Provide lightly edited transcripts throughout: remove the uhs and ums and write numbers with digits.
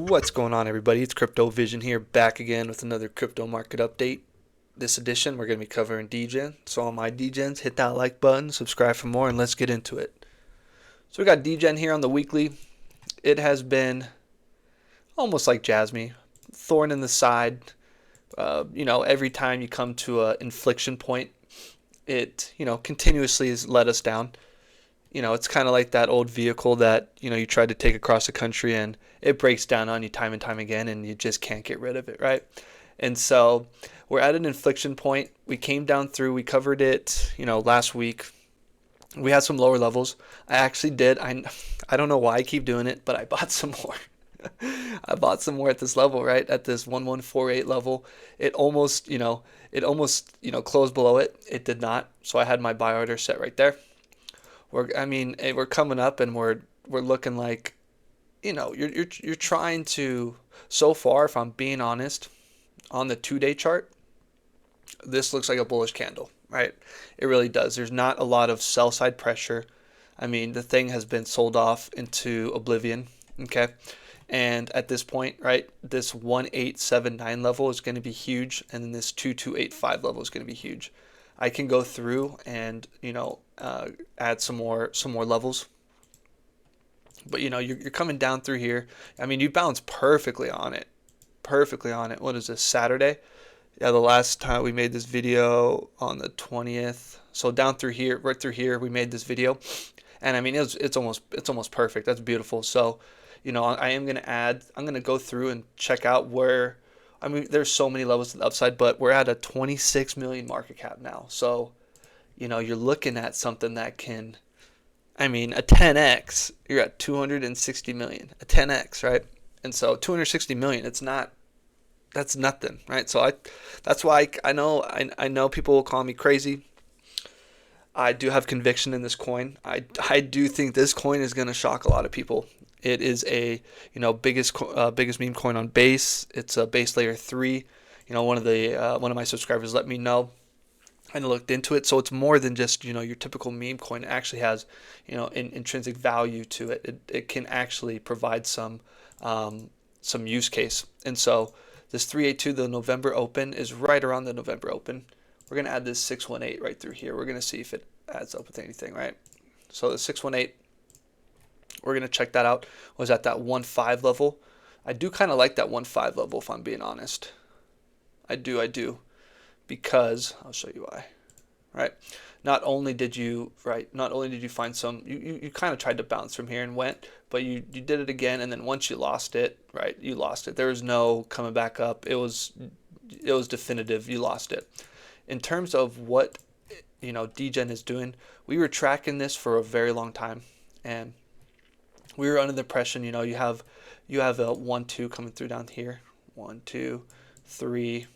What's going on, everybody? It's CryptoVision here, back again with another crypto market update. This edition, we're going to be covering DEGEN. So, all my DEGENs, hit that like button, subscribe for more, and let's get into it. So, we got DEGEN here on the weekly. It has been almost like Jasmine, thorn in the side. Every time you come to an inflection point, it, continuously has let us down. It's kind of like that old vehicle that, you try to take across the country and it breaks down on you time and time again and you just can't get rid of it, right? And so we're at an inflection point. We came down through, we covered it, last week. We had some lower levels. I actually did. I don't know why I keep doing it, but I bought some more. I bought some more at this level, right? At this 1148 level. It almost closed below it. It did not. So I had my buy order set right there. We're coming up and we're looking like, you're trying to, so far, if I'm being honest, on the 2-day chart, this looks like a bullish candle, right? It really does. There's not a lot of sell side pressure. The thing has been sold off into oblivion, okay? And at this point, right, this 1879 level is going to be huge, and then this 2285 level is going to be huge. I can go through and add some more levels, but you're coming down through here. You bounce perfectly on it, What is this, Saturday? Yeah, the last time we made this video on the 20th. So down through here, right through here, we made this video, and it's almost perfect. That's beautiful. So I'm gonna go through and check out where. There's so many levels to the upside, but we're at a 26 million market cap now. So, you're looking at something that can, a 10x, you're at 260 million, a 10x, right? And so 260 million, that's nothing, right? So that's why I know people will call me crazy. I do have conviction in this coin. I do think this coin is going to shock a lot of people. It is a biggest meme coin on Base. It's a Base layer 3. One of my subscribers let me know, and I looked into it. So it's more than just your typical meme coin. It actually has intrinsic value to it. It can actually provide some use case. And so this 382, the November open, is right around the November open. We're gonna add this 618 right through here. We're gonna see if it adds up with anything, right? So the 618. We're going to check that out. Was at that 1.5 level. I do kind of like that 1.5 level, if I'm being honest. I do. Because, I'll show you why. Right? Not only did you find some, you kind of tried to bounce from here and went, but you did it again, and then once you lost it, right, you lost it. There was no coming back up. It was definitive. You lost it. In terms of what, DEGEN is doing, we were tracking this for a very long time, and we were under the impression, you have a 1-2 coming through down here, 1, 2, 3,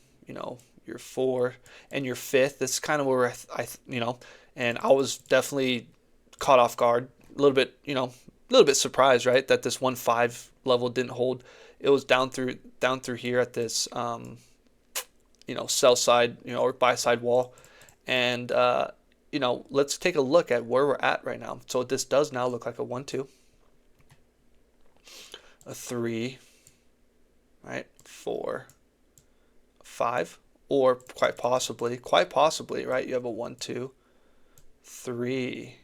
your 4 and your 5th. This is kind of where and I was definitely caught off guard, a little bit surprised, right, that this 1.5 level didn't hold. It was down through here at this sell side, or buy side wall, and let's take a look at where we're at right now. So this does now look like a 1-2. A 3, right, 4, 5, or quite possibly, right, you have a 1, 2, 3,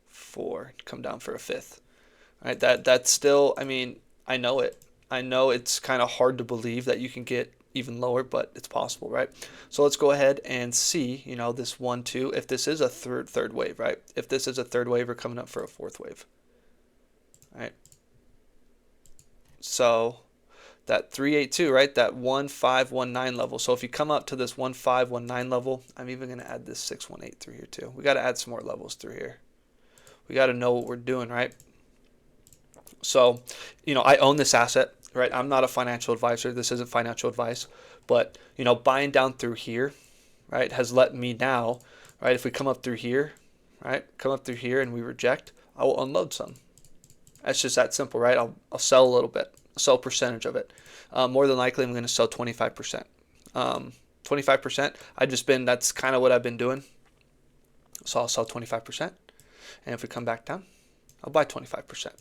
4, come down for a 5th, right? That's still, I know it. I know it's kind of hard to believe that you can get even lower, but it's possible, right? So let's go ahead and see, this 1, 2, if this is a third wave, right? If this is a third wave, we're coming up for a fourth wave, right? So that 382, right, that 1519 level. So if you come up to this 1519 level, I'm even going to add this 618 through here too. We got to add some more levels through here. We got to know what we're doing, right? So, I own this asset, right? I'm not a financial advisor. This isn't financial advice, but buying down through here, right, has let me now, right, if we come up through here, right, and we reject, I will unload some. That's just that simple, right? I'll sell a little bit, sell a percentage of it. More than likely, I'm going to sell 25%. 25%. That's kind of what I've been doing. So I'll sell 25%, and if we come back down, I'll buy 25%.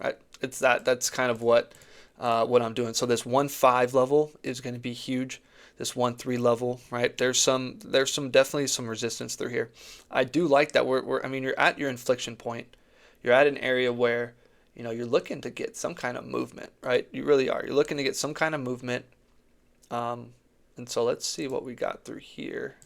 Right? That's kind of what what I'm doing. So this 1.5 level is going to be huge. This 1.3 level, right? There's definitely some resistance through here. I do like that I mean, you're at your inflection point. You're at an area where, you're looking to get some kind of movement, right? You really are. You're looking to get some kind of movement. And so let's see what we got through here.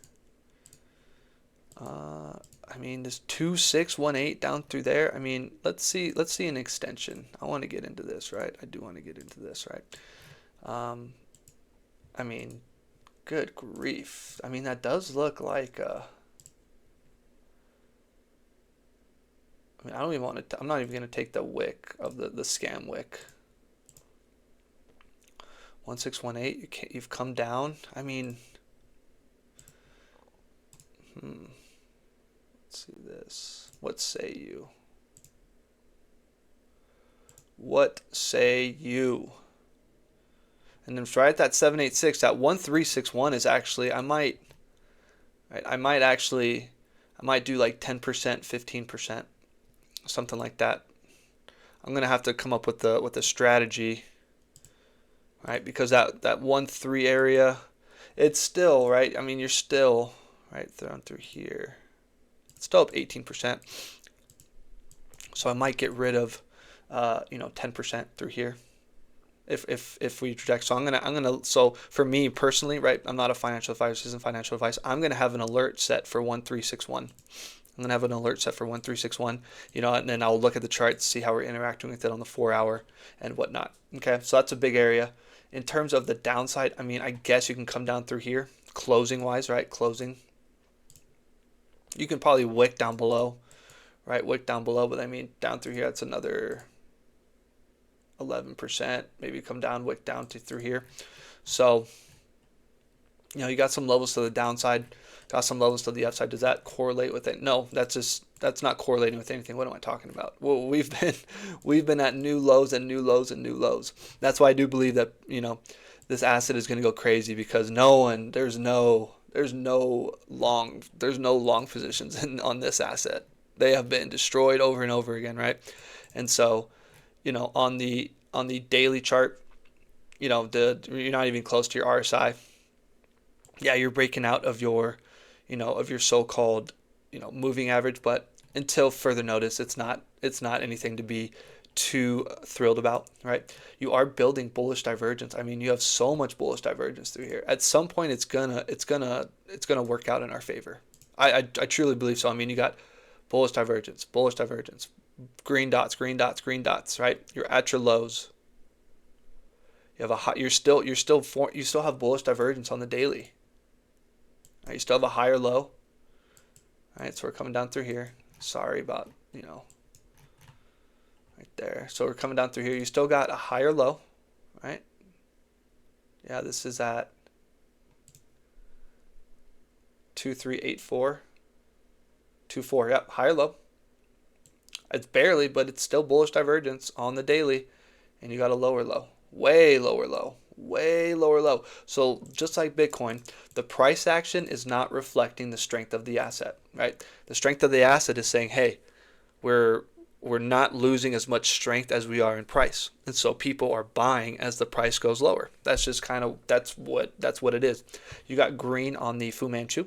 I mean, this 2.618 down through there. I mean, let's see an extension. I want to get into this, right? I do want to get into this, right? I mean, good grief. I mean, that does look like I mean, I don't even want to. I'm not even going to take the wick of the scam wick. 1.618. You've come down. I mean, let's see this. What say you? What say you? And then right at that 786, that 1361 is actually, I might do like 10%, 15%, something like that. I'm gonna have to come up with a strategy, right? Because that 1.3 area, it's still right. I mean, you're still right through here. It's still up 18%. So I might get rid of 10% through here if we reject. So so for me personally, right, I'm not a financial advisor, this isn't financial advice. I'm gonna have an alert set for 1361. I'm gonna have an alert set for 1361, and then I'll look at the chart to see how we're interacting with it on the 4-hour and whatnot. Okay, so that's a big area. In terms of the downside, I mean, I guess you can come down through here, closing wise, right? Closing. You can probably wick down below, right? Wick down below, but I mean, down through here, that's another 11%. Maybe come down, wick down through here. So, you got some levels to the downside, got some levels to the upside. Does that correlate with it? No, that's not correlating with anything. What am I talking about? Well, we've been at new lows and new lows and new lows. That's why I do believe that this asset is going to go crazy, because there's no long positions on this asset. They have been destroyed over and over again, right? And so, on the daily chart, you're not even close to your RSI. Yeah, you're breaking out of your so-called moving average, but until further notice, it's not anything to be too thrilled about, right? You are building bullish divergence. I mean, you have so much bullish divergence through here. At some point, it's gonna work out in our favor. I truly believe so. I mean, you got bullish divergence, green dots, right? You're at your lows. You have you still have bullish divergence on the daily. Right, you still have a higher low. All right, so we're coming down through here. Sorry about, right there. So we're coming down through here. You still got a higher low, right? Yeah, this is at 2384. 24, yep, higher low. It's barely, but it's still bullish divergence on the daily. And you got a lower low, way lower low. So just like Bitcoin, the price action is not reflecting the strength of the asset, right? The strength of the asset is saying, hey, we're not losing as much strength as we are in price, and so people are buying as the price goes lower. That's just that's what it is. You got green on the Fu Manchu,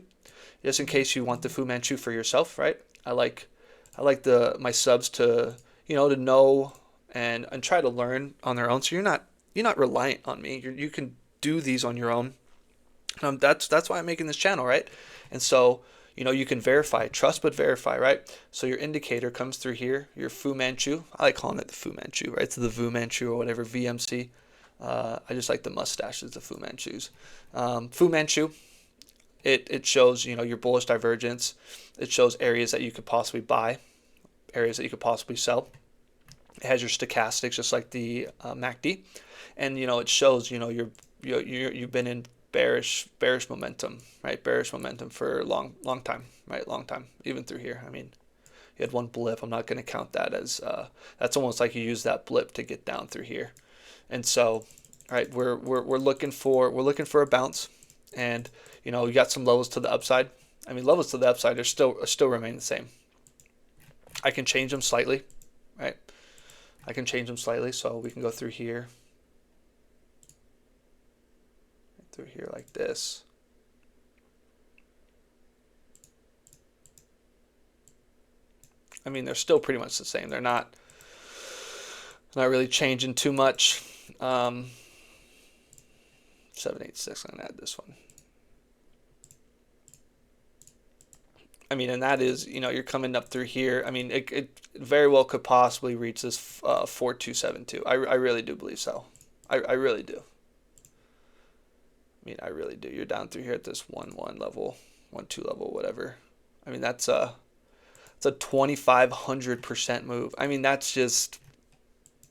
just in case you want the Fu Manchu for yourself, right? I like my subs to to know and try to learn on their own, so you're not reliant on me. You can do these on your own. That's why I'm making this channel, right? And so, you can verify, trust but verify, right? So your indicator comes through here, your Fu Manchu. I like calling it the Fu Manchu, right? It's the Vu Manchu or whatever, VMC. I just like the mustaches, the Fu Manchus. Fu Manchu, it shows, your bullish divergence. It shows areas that you could possibly buy, areas that you could possibly sell. It has your stochastics, just like the MACD. And it shows you've been in bearish momentum, right? Bearish momentum for a long time, right? Long time, even through here. I mean, you had one blip. I'm not going to count that as that's almost like you use that blip to get down through here. And so, right, we're looking for a bounce, and you got some levels to the upside. I mean, levels to the upside are still remain the same. I can change them slightly, right? I can change them slightly, so we can go through here. through here like this. I mean, they're still pretty much the same. They're not really changing too much. 786, I'm gonna add this one. I mean, and that is, you're coming up through here. I mean, it very well could possibly reach this 4272. I really do believe so. I really do. I mean, I really do. You're down through here at this 1-1 level, 1-2 level, whatever. I mean, it's a 2,500% move. I mean, that's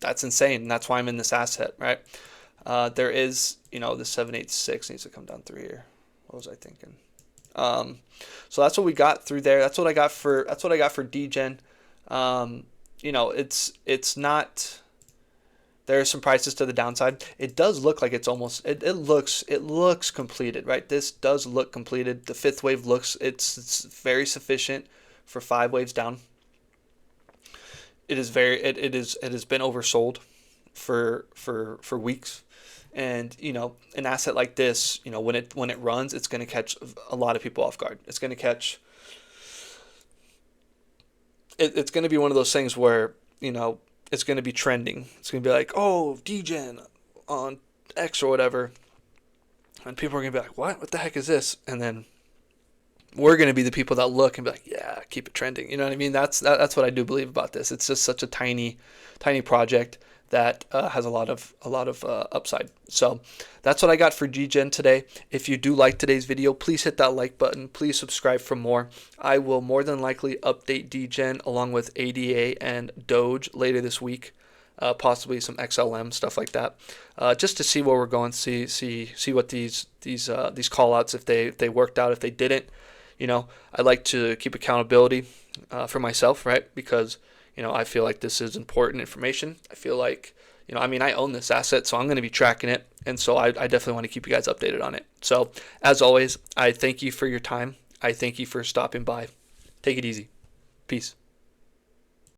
insane. And that's why I'm in this asset, right? There is, the 786 needs to come down through here. What was I thinking? So that's what we got through there. That's what I got for DEGEN. It's not. There are some prices to the downside. It does look like it's almost. It looks completed, right? This does look completed. The fifth wave it's very sufficient for 5 waves down. It has been oversold for weeks. And an asset like this, when it runs, it's going to catch a lot of people off guard. It's going to catch. It's going to be one of those things where it's going to be trending. It's going to be like, oh, DEGEN on X or whatever, and people are going to be like, what the heck is this? And then we're going to be the people that look and be like, yeah, keep it trending. You know what I mean? That's what I do believe about this. It's just such a tiny project that has a lot of upside. So that's what I got for DEGEN today. If you do like today's video, please hit that like button. Please subscribe for more. I will more than likely update DEGEN along with ADA and Doge later this week, possibly some XLM stuff like that, just to see where we're going. See what these call outs, if they worked out, if they didn't. I like to keep accountability for myself, right? Because I feel like this is important information. I feel like, I own this asset, so I'm going to be tracking it. And so I definitely want to keep you guys updated on it. So as always, I thank you for your time. I thank you for stopping by. Take it easy. Peace.